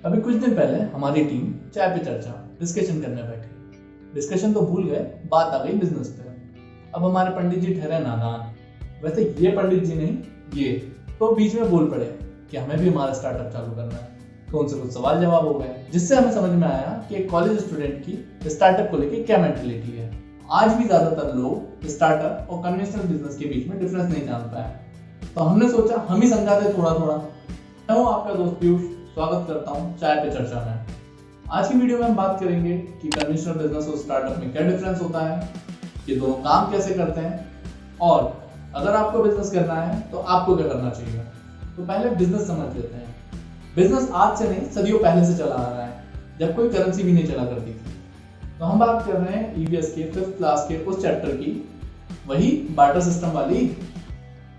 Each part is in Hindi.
अभी कुछ दिन पहले हमारी टीम चाय पे चर्चा डिस्कशन करने बैठी। डिस्कशन तो भूल गए, बात आ गई बिजनेस पे। अब हमारे पंडित जी ठहरे नादान। वैसे ये पंडित जी नहीं, ये तो बीच में बोल पड़े कि हमें भी हमारा स्टार्टअप चालू करना है। तो उनसे कुछ सवाल जवाब हो गए, जिससे हमें समझ में आया कि एक कॉलेज स्टूडेंट की स्टार्टअप को लेकर क्या मेंटेलिटी है। आज भी ज्यादातर लोग स्टार्टअप और कन्वेंशनल बिजनेस के बीच में डिफरेंस नहीं जान पाए, तो हमने सोचा हम ही समझाते थोड़ा थोड़ा। मैं हूँ आपका दोस्त पीयूष, स्वागत करता हूँ चाय पे चर्चा में। आज की वीडियो में हम बात करेंगे कि कन्वेंशनल बिजनेस और स्टार्टअप में क्या डिफरेंस होता है, ये दोनों काम कैसे करते हैं, और अगर आपको बिजनेस करना है तो आपको क्या करना चाहिए। तो पहले बिजनेस समझ लेते हैं। बिजनेस आज से नहीं, सदियों पहले से चला आ रहा है, जब कोई करेंसी भी नहीं चला करती थी। तो हम बात कर रहे हैं ईवीएस के 5th क्लास के उस चैप्टर की, वही बार्टर सिस्टम वाली।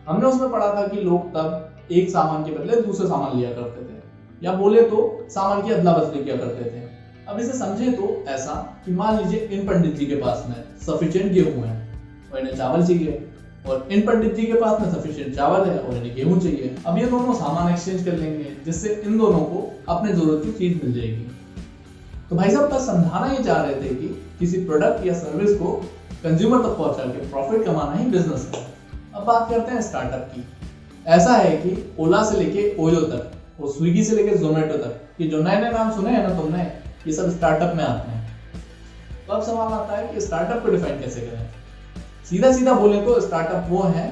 हमने उसमें पढ़ा था कि लोग तब एक सामान के बदले दूसरे सामान लिया करते थे, या बोले तो सामान की अदला बदली किया करते थे। अब इसे समझे तो ऐसा कि मान लीजिए इन पंडित जी के पास में सफिशिएंट गेहूं है और इन्हें चावल चाहिए, और इन पंडित जी के पास में सफिशिएंट चावल है और इन्हें गेहूं चाहिए। अब ये दोनों सामान एक्सचेंज कर लेंगे, जिससे इन दोनों को अपने जरूरत की चीज मिल जाएगी। तो भाई साहब बस समझाना ही चाह रहे थे कि किसी प्रोडक्ट या सर्विस को कंज्यूमर तक पहुंचा के प्रॉफिट कमाना ही बिजनेस है। अब बात करते हैं स्टार्टअप की। ऐसा है कि ओला से लेके ओयो तक और स्विगी से लेके जोमेटो तक, ये जो नए नए नाम सुने हैं ना तुमने, ये सब स्टार्टअप में आते हैं। तो अब सवाल आता है कि स्टार्टअप को डिफाइन कैसे करें। सीधा सीधा बोले तो स्टार्टअप वो है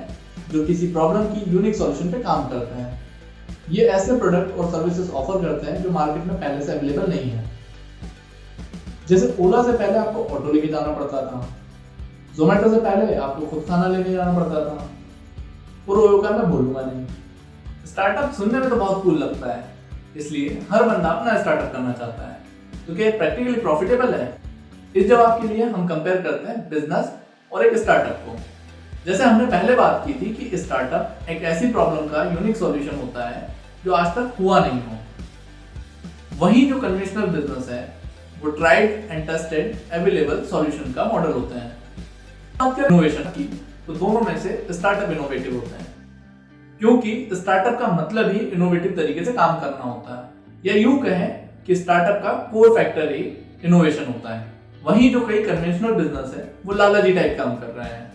जो किसी प्रॉब्लम की यूनिक सॉल्यूशन पे काम करते हैं। ये ऐसे प्रोडक्ट और सर्विसेज ऑफर करते हैं जो मार्केट में पहले से अवेलेबल नहीं है। जैसे ओला से पहले आपको ऑटो लेके जाना पड़ता था, जोमेटो से पहले आपको खुद खाना लेके जाना पड़ता था, और ओयो का मैं बोलूंगा नहीं। स्टार्टअप सुनने में तो बहुत कूल लगता है, इसलिए हर बंदा अपना स्टार्टअप करना चाहता है। तो क्या प्रैक्टिकली प्रॉफिटेबल है? इस जवाब के लिए हम कंपेयर करते हैं बिजनेस और एक स्टार्टअप को। जैसे हमने पहले बात की थी कि स्टार्टअप एक ऐसी प्रॉब्लम का यूनिक सॉल्यूशन होता है जो आज तक हुआ नहीं हो। वहीं जो कन्वेंशनल बिजनेस है वो tried and tested available solution का मॉडल होता है। बात करें इनोवेशन की, तो दोनों में से स्टार्टअप इनोवेटिव होता है, क्योंकि स्टार्टअप का मतलब ही इनोवेटिव तरीके से काम करना होता है, या यूं कहें कि स्टार्टअप का कोर फैक्टर ही इनोवेशन होता है। वहीं जो कई कन्वेंशनल बिजनेस है वो लालाजी टाइप काम कर रहे हैं,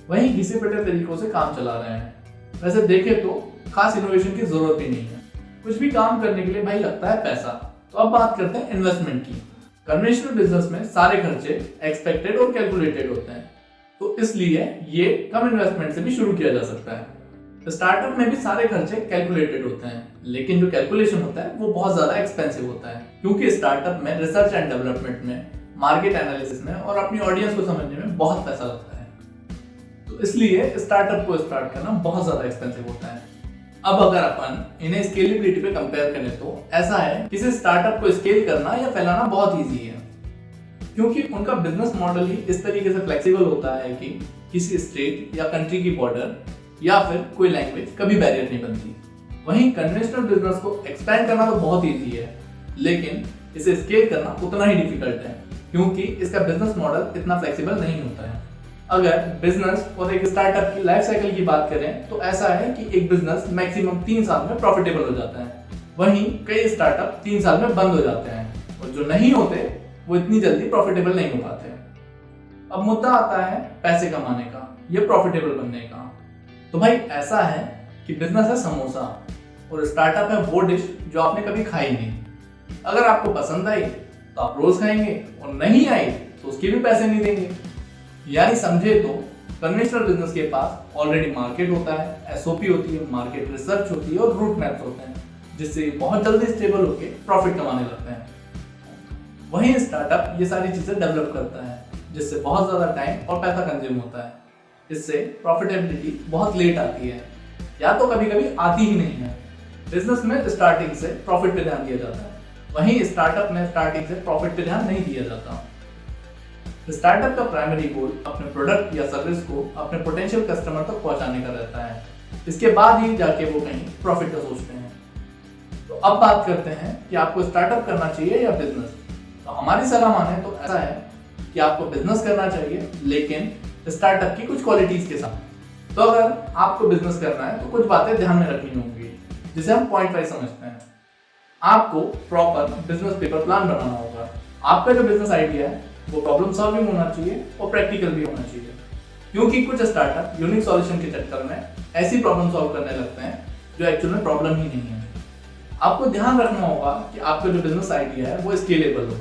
वहीं घिसे पिटे तरीकों से काम चला रहे हैं। वैसे देखे तो खास इनोवेशन की जरूरत ही नहीं है, कुछ भी काम करने के लिए भाई लगता है पैसा। तो अब बात करते हैं इन्वेस्टमेंट की। कन्वेंशनल बिजनेस में सारे खर्चे एक्सपेक्टेड और कैलकुलेटेड होते हैं, तो इसलिए ये कम इन्वेस्टमेंट से भी शुरू किया जा सकता है। स्टार्टअप में भी सारे खर्चे कैलकुलेटेड होते हैं, लेकिन जो कैलकुलेशन होता है वो बहुत ज्यादा एक्सपेंसिव होता है, क्योंकि स्टार्टअप में रिसर्च एंड डेवलपमेंट में, मार्केट एनालिसिस में और अपनी ऑडियंस को समझने में बहुत पैसा लगता है। तो इसलिए स्टार्टअप को स्टार्ट करना बहुत ज्यादा एक्सपेंसिव होता है। अब अगर अपन इन्हें स्केलेबिलिटी पे कंपेयर करें तो ऐसा है, किसी स्टार्टअप को स्केल करना या फैलाना बहुत ईजी है, क्योंकि उनका बिजनेस मॉडल ही इस तरीके से फ्लेक्सिबल होता है कि किसी स्टेट या कंट्री की बॉर्डर या फिर कोई लैंग्वेज कभी बैरियर नहीं बनती। वहीं कन्वेंशनल बिजनेस को एक्सपैंड करना तो बहुत इजी है, लेकिन इसे स्केल करना उतना ही डिफिकल्ट है, क्योंकि इसका बिजनेस मॉडल इतना फ्लेक्सिबल नहीं होता है। अगर बिजनेस और एक स्टार्टअप की लाइफ साइकिल की बात करें तो ऐसा है कि एक बिजनेस मैक्सिमम 3 साल में प्रॉफिटेबल हो जाता है, वहीं कई स्टार्टअप 3 साल में बंद हो जाते हैं, और जो नहीं होते वो इतनी जल्दी प्रॉफिटेबल नहीं हो पाते। अब मुद्दा आता है पैसे कमाने का, ये प्रॉफिटेबल बनने का। तो भाई ऐसा है कि बिजनेस है समोसा और स्टार्टअप है वो डिश जो आपने कभी खाई नहीं। अगर आपको पसंद आई तो आप रोज खाएंगे, और नहीं आई तो उसके भी पैसे नहीं देंगे। यानी समझे तो कन्वेंशनल बिजनेस के पास ऑलरेडी मार्केट होता है, एसओपी होती है, मार्केट रिसर्च होती है और रूट मैप्स होते हैं, जिससे बहुत जल्दी स्टेबल होकर प्रॉफिट कमाने लगते हैं। वहीं स्टार्टअप ये सारी चीजें डेवलप करता है, जिससे बहुत ज्यादा टाइम और पैसा कंज्यूम होता है। इससे प्रॉफिटेबिलिटी बहुत लेट आती है, या तो कभी कभी आती ही नहीं है। बिजनेस में स्टार्टिंग से प्रॉफिट पे ध्यान दिया जाता है, वहीं स्टार्टअप में स्टार्टिंग से प्रॉफिट पे ध्यान नहीं दिया जाता। स्टार्टअप का प्राइमरी गोल अपने प्रोडक्ट या सर्विस को अपने पोटेंशियल कस्टमर तक पहुंचाने का रहता है, इसके बाद ही जाके वो कहीं प्रॉफिट का सोचते हैं। तो अब बात करते हैं कि आपको स्टार्टअप करना चाहिए या बिजनेस। तो हमारी सलाह माने तो ऐसा है कि आपको बिजनेस करना चाहिए, लेकिन स्टार्टअप की कुछ क्वालिटीज के साथ। तो अगर आपको बिजनेस करना है तो कुछ बातें ध्यान में रखनी होंगी, जिसे हम पॉइंट वाइज समझते हैं। आपको प्रॉपर बिजनेस पेपर प्लान बनाना होगा। आपका जो बिजनेस आइडिया है वो प्रॉब्लम सॉल्विंग होना चाहिए और प्रैक्टिकल भी होना चाहिए, क्योंकि कुछ स्टार्टअप यूनिक सॉल्यूशन के चक्कर में ऐसी प्रॉब्लम सॉल्व करने लगते हैं जो एक्चुअल में प्रॉब्लम ही नहीं है। आपको ध्यान रखना होगा कि आपका जो बिजनेस आइडिया है वो स्केलेबल हो।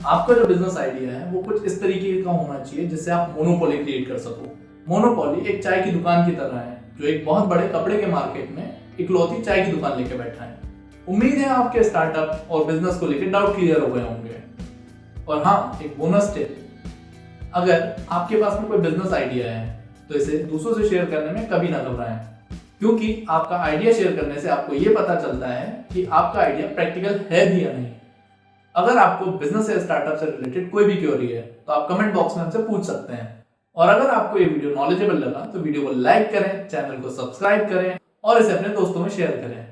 आपका जो बिजनेस आइडिया है वो कुछ इस तरीके का होना चाहिए जिससे आप मोनोपोली क्रिएट कर सको। मोनोपोली एक चाय की दुकान की तरह है जो एक बहुत बड़े कपड़े के मार्केट में इकलौती चाय की दुकान लेके बैठा है। उम्मीद है आपके स्टार्टअप और बिजनेस को लेकर डाउट क्लियर हो गए होंगे। और हाँ, एक बोनस टिप, अगर आपके पास में कोई बिजनेस आइडिया है तो इसे दूसरों से शेयर करने में कभी ना घबराएं, क्योंकि आपका आइडिया शेयर करने से आपको ये पता चलता है कि आपका आइडिया प्रैक्टिकल है भी या नहीं। अगर आपको बिजनेस या स्टार्टअप से रिलेटेड कोई भी क्वेरी है तो आप कमेंट बॉक्स में हमसे पूछ सकते हैं। और अगर आपको ये वीडियो नॉलेजेबल लगा तो वीडियो को लाइक करें, चैनल को सब्सक्राइब करें और इसे अपने दोस्तों में शेयर करें।